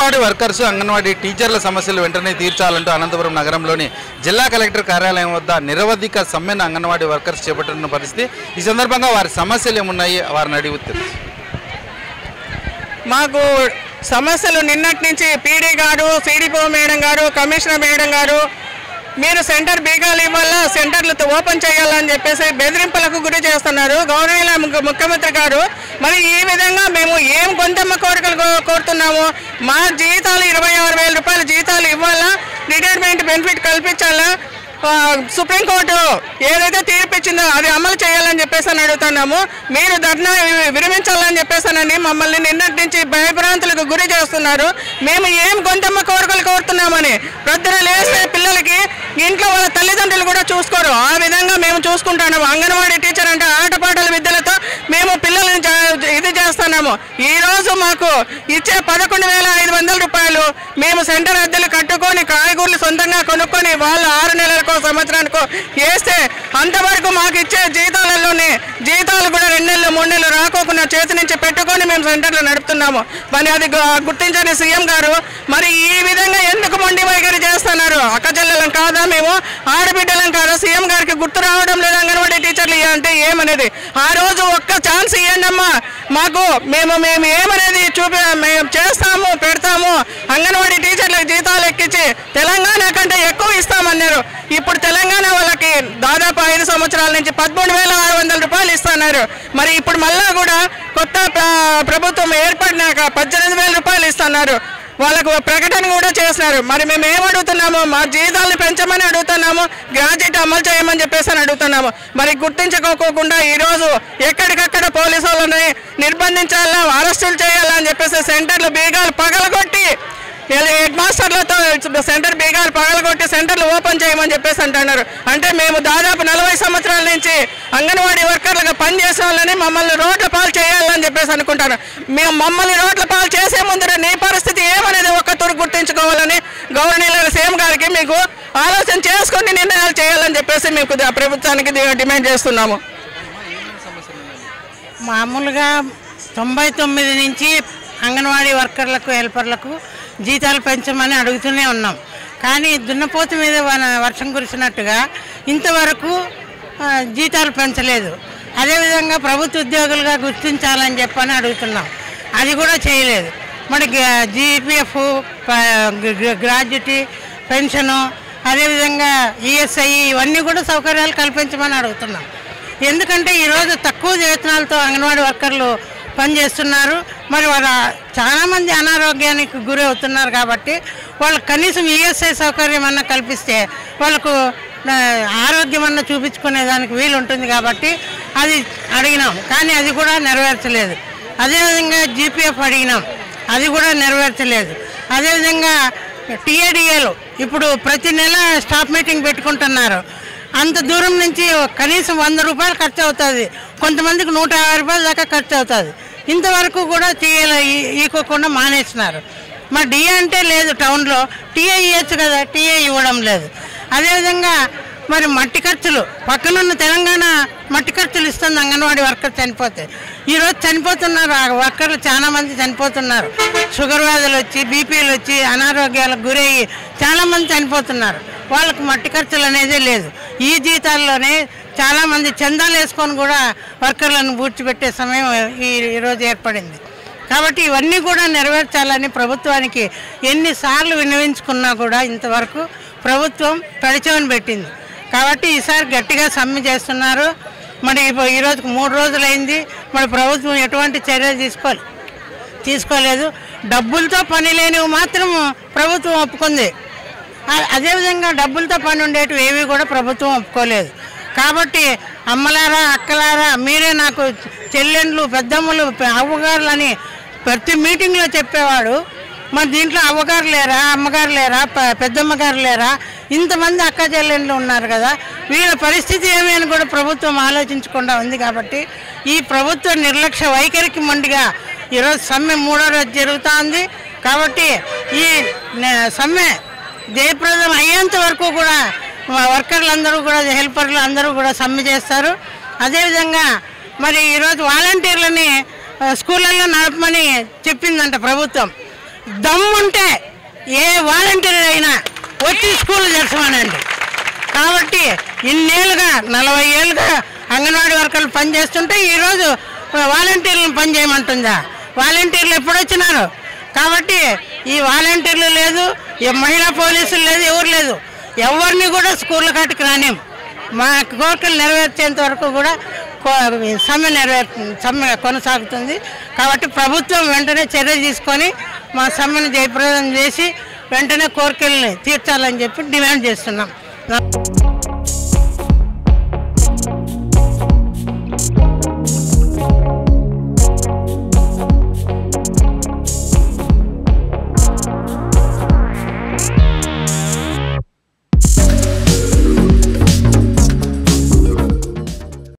Anganwadi workers anganwadi టీచర్ల సమస్యలు వెంటనే తీర్చాలంటూ అనంతపురం నగరంలోని జిల్లా కలెక్టర్ కార్యాలయం వద్ద నిరవధిక సమ్మెను అంగన్వాడీ వర్కర్స్ చేపట్టిన పరిస్థితి. ఈ సందర్భంగా వారి సమస్యలు ఏమున్నాయి వారిని అడిగి మాకు సమస్యలు నిన్నటి నుంచి పీడీ గారు, సిడిపో మేడం గారు, కమిషనర్ మేడం గారు మీరు సెంటర్ బీగాలు ఇవ్వాలా, సెంటర్లు ఓపెన్ చేయాలని చెప్పేసి బెదిరింపులకు గురి చేస్తున్నారు గౌరవనీయ ముఖ్యమంత్రి గారు. మరి ఈ విధంగా మేము ఏం గొంతెమ్మ కోరికలు కోరుతున్నాము? మా జీతాలు 26,000 రూపాయల జీతాలు ఇవ్వాలా, రిటైర్మెంట్ బెనిఫిట్ కల్పించాలా, సుప్రీంకోర్టు ఏదైతే తీర్పిచ్చిందో అది అమలు చేయాలని చెప్పేసి అని అడుగుతున్నాము. మీరు ధర్నా విరమించాలని చెప్పేసానని మమ్మల్ని నిన్నటి నుంచి భయభ్రాంతులకు గురి చేస్తున్నారు. మేము ఏం గొంతెమ్మ కోరికలు కోరుతున్నామని ప్రొద్దున లేస్తే పిల్లలకి ఇంట్లో వాళ్ళ తల్లిదండ్రులు కూడా చూసుకోరు. ఆ విధంగా మేము చూసుకుంటున్నాము. అంగన్వాడీ టీచర్ అంటే ఆటపాటల విద్యలతో మేము పిల్లల్ని ఇది చేస్తున్నాము. ఈరోజు మాకు ఇచ్చే 11,500 రూపాయలు మేము సెంటర్ అద్దెలు కట్టుకొని కాయగూరలు సొంతంగా కొనుక్కొని వాళ్ళు 6 నెలలకో సంవత్సరానికో వేస్తే అంతవరకు మాకు ఇచ్చే జీతాలలోనే జీతాలు కూడా 2 నెలలు 3 నెలలు రాకోకుండా చేతి నుంచి పెట్టుకొని మేము సెంటర్లు నడుపుతున్నాము. మరి అది గుర్తించని సీఎం గారు మరి ఈ విధంగా ఎందుకు మొండి వైఖరి చేస్తున్నారు? అక్కచెల్లెలం కాదా, మేము ఆడబిడ్డలం కాదా? సీఎం గారికి గుర్తు రావడం లేదు అంగన్వాడీ టీచర్లు అంటే ఏమనేది? ఆ రోజు ఒక్క ఛాన్స్ ఇవ్వండి అమ్మా మాకు, మేము ఏమనేది మేము చేస్తాము పెడతాము. అంగన్వాడీ టీచర్లకు జీతాలు ఎక్కించి తెలంగాణ కంటే ఎక్కువ ఇస్తామన్నారు. ఇప్పుడు తెలంగాణ వాళ్ళకి దాదాపు 5 సంవత్సరాల నుంచి 13,600 రూపాయలు ఇస్తున్నారు. మరి ఇప్పుడు మళ్ళా కూడా కొత్త ప్రభుత్వం ఏర్పడినాక 18,000 రూపాయలు ఇస్తున్నారు. వాళ్ళకు ప్రకటన కూడా చేస్తున్నారు. మరి మేము ఏమడుగుతున్నాము? మా జీతాలను పెంచమని అడుగుతున్నాము, గ్రాడ్యుయేట్ అమలు చేయమని చెప్పేసి అని అడుగుతున్నాము. మరి గుర్తించుకోకుండా ఈరోజు ఎక్కడికక్కడ పోలీసు వాళ్ళని నిర్బంధించాలా, అరెస్టులు చేయాలా అని చెప్పేసి సెంటర్లు బీగాలు పగలగొట్టి హెడ్ మాస్టర్లతో సెంటర్ బీగాలు పగలగొట్టి సెంటర్లు ఓపెన్ చేయమని చెప్పేసి అంటున్నారు. అంటే మేము దాదాపు 40 సంవత్సరాల నుంచి అంగన్వాడీ వర్కర్లుగా పనిచేసే వాళ్ళని మమ్మల్ని రోడ్ల పాలు చేయాలని చెప్పేసి అనుకుంటారు. మేము మమ్మల్ని రోడ్ల పాలు చేసే ముందర నీ పరిస్థితి ఏమనేది ఒక్కతూరు గుర్తించుకోవాలని గవర్నర్ సీఎం గారికి మీకు ఆలోచన చేసుకొని నిర్ణయాలు చేయాలని చెప్పేసి మీకు ప్రభుత్వానికి డిమాండ్ చేస్తున్నాము. మామూలుగా 99 నుంచి అంగన్వాడీ వర్కర్లకు హెల్పర్లకు జీతాలు పెంచమని అడుగుతూనే ఉన్నాం. కానీ దున్నపోతు మీద వర్షం కురిసినట్టుగా ఇంతవరకు జీతాలు పెంచలేదు. అదేవిధంగా ప్రభుత్వ ఉద్యోగులుగా గుర్తించాలని చెప్పని అడుగుతున్నాం, అది కూడా చేయలేదు. మనకి జీపీఎఫ్, గ్రాడ్యుయేటీ పెన్షను, అదేవిధంగా ఈఎస్ఐ ఇవన్నీ కూడా సౌకర్యాలు కల్పించమని అడుగుతున్నాం. ఎందుకంటే ఈరోజు తక్కువ వేతనాలతో అంగన్వాడీ వర్కర్లు పనిచేస్తున్నారు. మరి వాళ్ళ చాలామంది అనారోగ్యానికి గురి అవుతున్నారు. కాబట్టి వాళ్ళకి కనీసం ఈఎస్ఐ సౌకర్యం అన్న కల్పిస్తే వాళ్ళకు ఆరోగ్యం అన్న చూపించుకునేదానికి వీలు ఉంటుంది. కాబట్టి అది అడిగినాం, కానీ అది కూడా నెరవేర్చలేదు. అదేవిధంగా జీపీఎఫ్ అడిగినాం, అది కూడా నెరవేర్చలేదు. అదేవిధంగా టీఏడిఏలు ఇప్పుడు ప్రతి నెల స్టాఫ్ మీటింగ్ పెట్టుకుంటున్నారు. అంత దూరం నుంచి కనీసం 100 రూపాయలు ఖర్చు అవుతుంది, కొంతమందికి 150 రూపాయల దాకా ఖర్చు అవుతుంది. ఇంతవరకు కూడా టీఏలు ఇవ్వకుండా మానేసినారు. మరి డిఏ అంటే లేదు, టౌన్లో టీఏ ఇవ్వచ్చు కదా, టీఏ ఇవ్వడం లేదు. అదేవిధంగా మరి మట్టి ఖర్చులు పక్కనున్న తెలంగాణ మట్టి ఖర్చులు ఇస్తుంది అంగన్వాడీ వర్కర్ చనిపోతే. ఈరోజు చనిపోతున్నారు ఆ వర్కర్లు, చాలామంది చనిపోతున్నారు. షుగర్ వ్యాధులు వచ్చి, బీపీలు వచ్చి, అనారోగ్యాలకు గురయ్యి చాలామంది చనిపోతున్నారు. వాళ్ళకు మట్టి ఖర్చులు అనేది లేదు. ఈ జీతాల్లోనే చాలామంది చందాలు వేసుకొని కూడా వర్కర్లను పూడ్చిపెట్టే సమయం ఈరోజు ఏర్పడింది. కాబట్టి ఇవన్నీ కూడా నెరవేర్చాలని ప్రభుత్వానికి ఎన్నిసార్లు విన్నవించుకున్నా కూడా ఇంతవరకు ప్రభుత్వం పెడచెవిన పెట్టింది. కాబట్టి ఈసారి గట్టిగా సమ్మె చేస్తున్నారు. మరి ఈరోజుకు 3 రోజులైంది. మరి ప్రభుత్వం ఎటువంటి చర్యలు తీసుకోలేదు. డబ్బులతో పని లేనివి మాత్రం ప్రభుత్వం ఒప్పుకుంది. అదేవిధంగా డబ్బులతో పని ఉండేటివి ఏవి కూడా ప్రభుత్వం ఒప్పుకోలేదు. కాబట్టి అమ్మలారా, అక్కలారా, మీరే నాకు చెల్లెండ్లు, పెద్దమ్మలు, అవ్వగారులని ప్రతి మీటింగ్లో చెప్పేవాడు. మరి దీంట్లో అవ్వగారు లేరా, అమ్మగారు లేరా, పెద్దమ్మగారు లేరా? ఇంతమంది అక్క చెల్లెండ్లు ఉన్నారు కదా, వీళ్ళ పరిస్థితి ఏమైనా కూడా ప్రభుత్వం ఆలోచించకుండా ఉంది. కాబట్టి ఈ ప్రభుత్వ నిర్లక్ష్య వైఖరికి మొండిగా ఈరోజు సమ్మె 3వ రోజు జరుగుతూ ఉంది. కాబట్టి ఈ సమ్మె జయప్రదం అయ్యేంత వరకు కూడా వర్కర్లందరూ కూడా, హెల్పర్లు అందరూ కూడా సమ్మె చేస్తారు. అదేవిధంగా మరి ఈరోజు వాలంటీర్లని స్కూళ్ళల్లో నడపమని చెప్పిందంట ప్రభుత్వం. దమ్ముంటే ఏ వాలంటీర్ అయినా వచ్చి స్కూల్ చేస్తామనండి. కాబట్టి ఇన్నేళ్ళుగా 40 ఏళ్ళుగా అంగన్వాడీ వర్కర్లు పనిచేస్తుంటే ఈరోజు వాలంటీర్లను పనిచేయమంటుందా? వాలంటీర్లు ఎప్పుడు వచ్చినారు? కాబట్టి ఈ వాలంటీర్లు లేదు, మహిళా పోలీసులు లేదు, ఎవరు లేదు. ఎవరిని కూడా స్కూళ్ళ కాటికి రానేం. మా కోరికలు నెరవేర్చేంత వరకు కూడా సమ్మె కొనసాగుతుంది. కాబట్టి ప్రభుత్వం వెంటనే చర్య తీసుకొని మా సమ్మెను జయప్రదం చేసి వెంటనే కోరికల్ని తీర్చాలని చెప్పి డిమాండ్ చేస్తున్నాం.